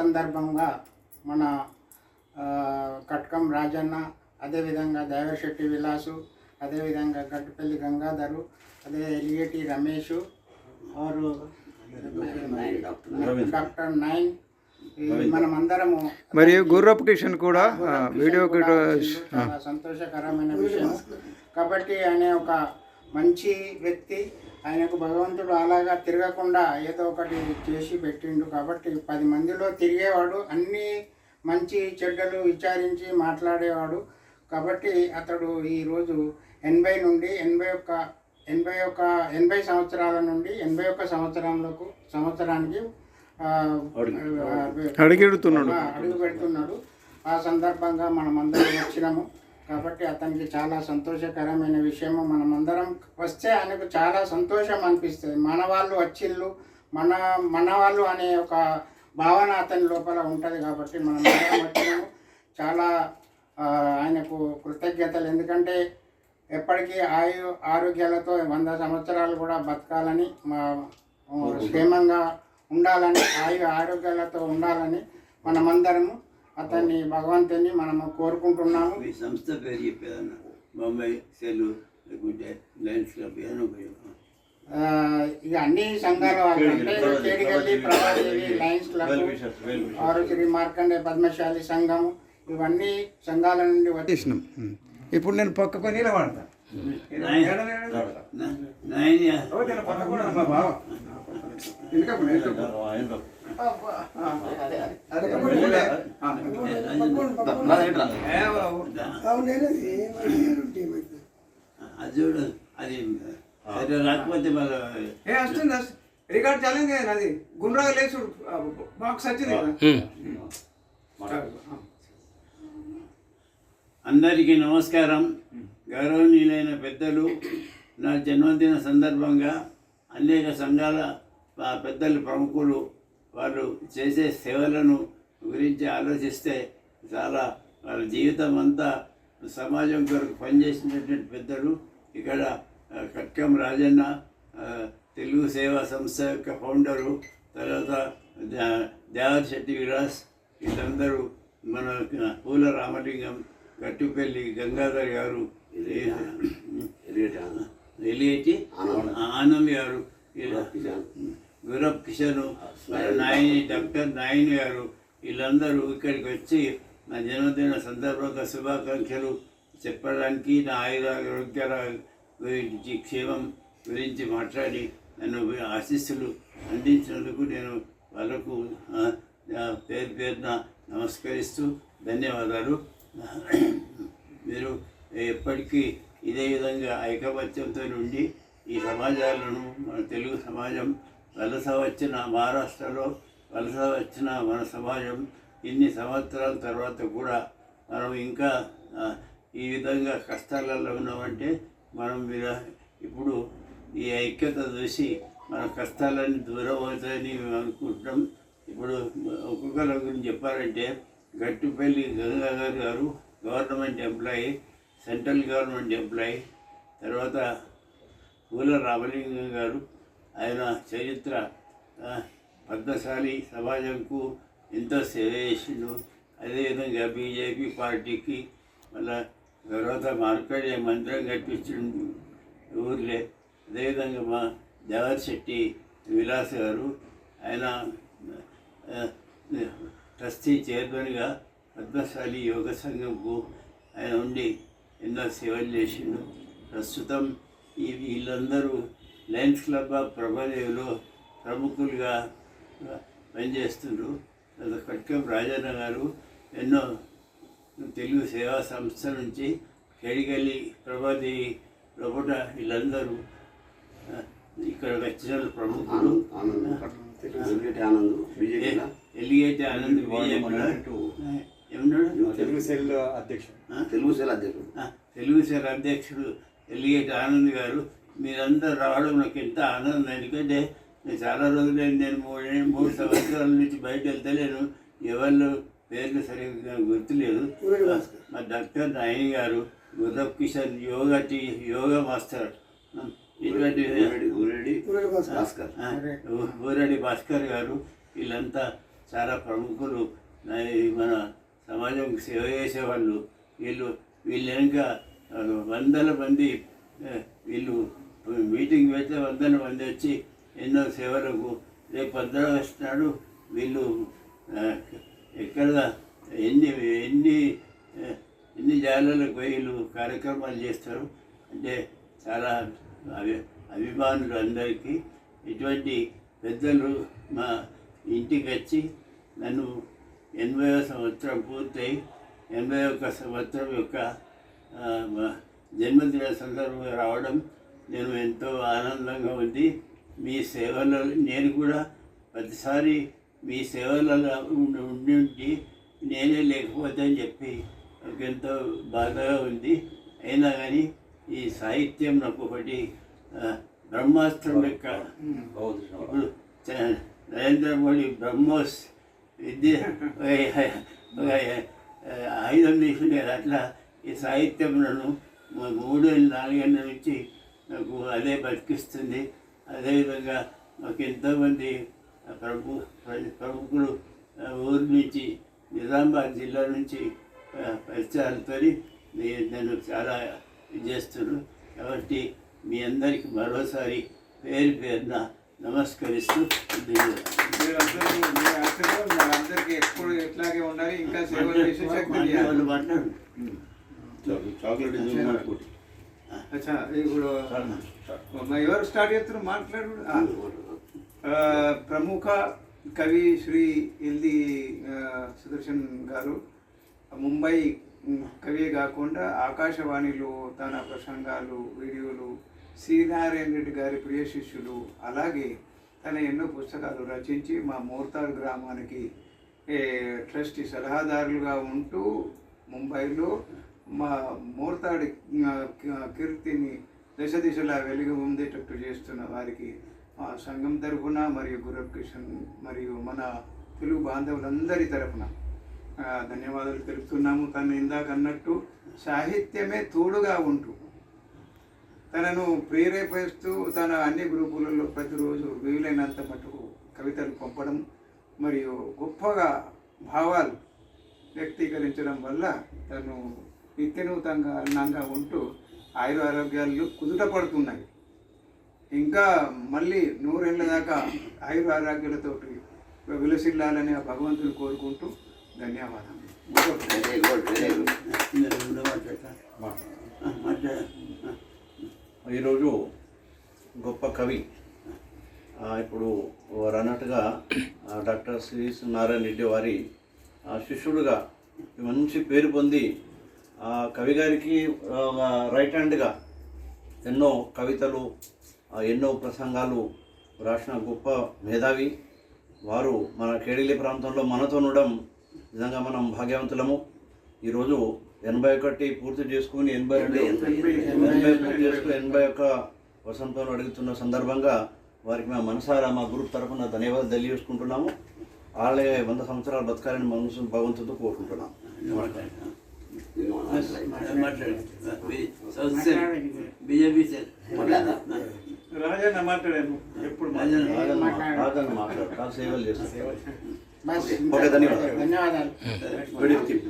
సందర్భంగా మన కట్కం రాజన్న, అదేవిధంగా దేవశెట్టి విలాసు, అదేవిధంగా గట్టుపల్లి గంగాధరు, అదే ఎలిగేటి రమేష్ వారు డాక్టర్ 9 మనమందరము మరియు గుర్రపు కిషన్ కూడా వీడియో చాలా సంతోషకరమైన విషయం. కాబట్టి ఆయన ఒక మంచి వ్యక్తి. ఆయనకు భగవంతుడు అలాగా తిరగకుండా ఏదో ఒకటి చేసి పెట్టిండు. కాబట్టి 10 మందిలో తిరిగేవాడు, అన్ని మంచి చెడ్డలు విచారించి మాట్లాడేవాడు. కాబట్టి అతడు ఈరోజు 80 నుండి 80 సంవత్సరాల నుండి 81 సంవత్సరానికి అడుగు పెడుతున్నాడు. ఆ సందర్భంగా మనమందరం వచ్చినాము. కాబట్టి అతనికి చాలా సంతోషకరమైన విషయము. మనమందరం వస్తే ఆయనకు చాలా సంతోషం అనిపిస్తుంది. మన వాళ్ళు వచ్చిళ్ళు, మన వాళ్ళు అనే ఒక భావన అతని లోపల ఉంటుంది. కాబట్టి మనమందరం వచ్చినాము. చాలా ఆయనకు కృతజ్ఞతలు. ఎందుకంటే ఎప్పటికీ ఆరోగ్యాలతో 100 సంవత్సరాలు కూడా బతకాలని, క్షేమంగా ఉండాలని, ఆరోగ్యాలతో ఉండాలని మనమందరము అతన్ని భగవంతుని మనము కోరుకుంటున్నాము. మీ సంస్థ పేరు చెప్పేదన్న బొంబాయి సెల్లు లేకుంటే లయన్స్ క్లబ్ ఇక అన్ని సంఘాల వాళ్ళు అంటే కేడిగల్లి, ప్రభాదేవి, లయన్స్ క్లబ్, శ్రీ మార్కండే పద్మశాలి సంఘము, ఇవన్నీ సంఘాల నుండి వచ్చేసినాం. ఇప్పుడు నేను పక్కకు నిలబడతా. అజుడు అది రాకపోతే వస్తుంది రికార్డ్ చాలింది కదా. అది గుండ్రాగా లేచు బాక్స్ వచ్చింది కదా. అందరికీ నమస్కారం. గౌరవనీయులైన పెద్దలు, నా జన్మదిన సందర్భంగా అనేక సంఘాల పెద్దలు, ప్రముఖులు వాళ్ళు చేసే సేవలను గురించి ఆలోచిస్తే చాలా వాళ్ళ జీవితం అంతా సమాజం కొరకు పనిచేసినటువంటి పెద్దలు. ఇక్కడ కట్కం రాజన్న తెలుగు సేవా సంస్థ యొక్క ఫౌండరు, తర్వాత దేవశెట్టి విలాస్, వీళ్ళందరూ మన పూల రామలింగం, గట్టుపల్లి గంగాధర్ గారు, ఎలిగేటి ఆనంద్ గారు, గురబ్ కిషన్, డాక్టర్ 9 గారు, వీళ్ళందరూ ఇక్కడికి వచ్చి నా జన్మదిన సందర్భంగా శుభాకాంక్షలు చెప్పడానికి, నా ఆరోగ్యాల గురించి, క్షేమం గురించి మాట్లాడి నన్ను ఆశీస్సులు అందించినందుకు నేను వాళ్ళకు పేరున నమస్కరిస్తూ ధన్యవాదాలు. మీరు ఎప్పటికీ ఇదే విధంగా ఐకమత్యంతో ఉండి ఈ సమాజాలను, మన తెలుగు సమాజం వలస వచ్చిన మహారాష్ట్రలో వలస వచ్చిన మన సమాజం ఇన్ని సంవత్సరాల తర్వాత కూడా మనం ఇంకా ఈ విధంగా కష్టాలలో ఉన్నామంటే మనం ఇప్పుడు ఈ ఐక్యత చూసి మన కష్టాలన్నీ దూరం అవుతాయని మేము అనుకుంటున్నాం. ఇప్పుడు ఒక్కొక్కరి గురించి చెప్పాలంటే గట్టుపల్లి గంగాధర్ గారు government employee, central government employee. తర్వాత పూల రామలింగం గారు, ఆయన చరిత్ర పద్మశాలి సమాజంకు ఎంతో సేవ చేసిండు. అదేవిధంగా బీజేపీ పార్టీకి మళ్ళా తర్వాత మార్కండే మందిరం కట్టించిండు ఊర్లే. అదేవిధంగా మా దేవశెట్టి విలాస్ గారు, ఆయన ట్రస్టీ చైర్మన్గా పద్మశాలి యోగ సంఘంకు ఆయన ఉండి ఎన్నో సేవలు చేసిండు. ప్రస్తుతం వీళ్ళందరూ లయన్స్ క్లబ్ ఆఫ్ ప్రభాదేవిలో ప్రముఖులుగా పనిచేస్తుండ్రు. కట్కం రాజన్న గారు ఎన్నో తెలుగు సేవా సంస్థ నుంచి కేడిగల్లి, ప్రభాదేవి లోపల వీళ్ళందరూ ఇక్కడ వచ్చిన ప్రముఖులు. ఎలిగేటి ఆనంద్ తెలుగు సెల్ అధ్యక్షుడు ఎలిగేటి ఆనంద్ గారు, మీరందరూ రావడం నాకు ఎంత ఆనందం. ఎందుకంటే నేను చాలా రోజులైంది, నేను 3 సంవత్సరాల నుంచి బయట వెళ్తలేను, ఎవరు పేర్లు సరిగ్గా గుర్తులేదు. మా డాక్టర్ 9 గారు, గుర్రబ్ కిషన్ యోగా మాస్టర్, ఇటువంటి ఊరడి భాస్కర్ గారు, వీళ్ళంతా చాలా ప్రముఖులు మన సమాజంకి సేవ చేసేవాళ్ళు. వీళ్ళు వెనుక వందల మంది వీళ్ళు మీటింగ్ పెడితే వందల మంది వచ్చి ఎన్నో సేవలకు రేపు 15 ఆగస్టు నాడు వీళ్ళు ఎక్కడ ఎన్ని జాగాలకు పోయి వీళ్ళు కార్యక్రమాలు చేస్తారు. అంటే చాలా అభిమానులు అందరికీ. ఇటువంటి పెద్దలు మా ఇంటికి వచ్చి నన్ను 80వ సంవత్సరం పూర్తయి 81వ సంవత్సరం యొక్క జన్మదిన సందర్భంగా రావడం నేను ఎంతో ఆనందంగా ఉంది. మీ సేవలో నేను కూడా ప్రతిసారి మీ సేవలలో ఉండి నేనే లేకపోతే అని చెప్పి నాకు ఎంతో బాధగా ఉంది. అయినా కానీ ఈ సాహిత్యం నాకు ఒకటి బ్రహ్మాస్త్రం లెక్క. ఇప్పుడు నరేంద్ర మోడీ బ్రహ్మోస్ విద్య ఆయుధం తీసుకునేది. అట్లా ఈ సాహిత్యం నన్ను 3-4 ఏళ్ళ నుంచి నాకు అదే బతికిస్తుంది. అదేవిధంగా మాకు ఎంతోమంది ప్రముఖులు ఊరి నుంచి నిజామాబాద్ జిల్లా నుంచి పరిచయాలతో నేను చాలా చేస్తున్నాను. కాబట్టి మీ అందరికీ మరోసారి పేరున నమస్కరిస్తూ అందరికీ ఎప్పుడు ఎట్లాగే ఉండాలి, ఇంకా సేవలు చేసే శక్తి చేయాలి. మాట్లాడు. అచ్చా, ఇప్పుడు ఎవరు స్టార్ట్ చేస్తారు మాట్లాడు. ప్రముఖ కవి శ్రీ ఎల్ది సుదర్శన్ గారు ముంబై కవి కాకుండా ఆకాశవాణిలో తన ప్రసంగాలు, వీడియోలు, శ్రీనారాయణ రెడ్డి గారి ప్రియ శిష్యులు, అలాగే తన ఎన్నో పుస్తకాలు రచించి మా మోర్తాడ్ గ్రామానికి ట్రస్టీ సలహాదారులుగా ఉంటూ ముంబైలో మా మోర్తాడి కీర్తిని దశ దిశలా వెలుగు ఉండేటట్టు చేస్తున్న వారికి మా సంఘం తరఫున మరియు గురవ్ కిషన్ మరియు మన తెలుగు బాంధవులందరి తరఫున ధన్యవాదాలు తెలుపుతున్నాము. తను ఇందాక అన్నట్టు సాహిత్యమే తోడుగా ఉంటూ తనను ప్రేరేపిస్తూ తన అన్ని గ్రూపులలో ప్రతిరోజు వీలైనంత మటుకు కవితలు పంపడం మరియు గొప్పగా భావాలు వ్యక్తీకరించడం వల్ల తను నిత్యనూతంగా అన్నంగా ఉంటూ ఆరోగ్యాలు కుదుట పడుతున్నాయి. ఇంకా మళ్ళీ 100 ఏళ్ళ దాకా ఆరోగ్యాలతో విలసిల్లాలని ఆ భగవంతుని కోరుకుంటూ ధన్యవాదాలు. ఈరోజు గొప్ప కవి ఇప్పుడు అన్నట్టుగా డాక్టర్ శ్రీ నారాయణ రెడ్డి వారి శిష్యుడుగా మంచి పేరు పొంది కవి గారికి రైట్ హ్యాండ్గా ఎన్నో కవితలు, ఎన్నో ప్రసంగాలు రాసిన గొప్ప మేధావి వారు మన కేడిలి ప్రాంతంలో మనతో ఉండడం నిజంగా మనం భాగ్యవంతులము. ఈరోజు 81 పూర్తి చేసుకుని 81 వసంతంలో అడుగుతున్న సందర్భంగా వారికి మా మనసారా మా గ్రూప్ తరఫున ధన్యవాదాలు తెలియజేసుకుంటున్నాము. అలాగే 100 సంవత్సరాలు బతకాలని మనసు భగవంతుడితో కోరుకుంటున్నాం. బీజేపీ రాజన్న మాట్లాడాను ఎప్పుడు రాజన్న మాట్లాడు సేవలు చేస్తాం. బస్ ఓకే, ధన్యవాదాలు. ధన్యవాదాలు. Good evening.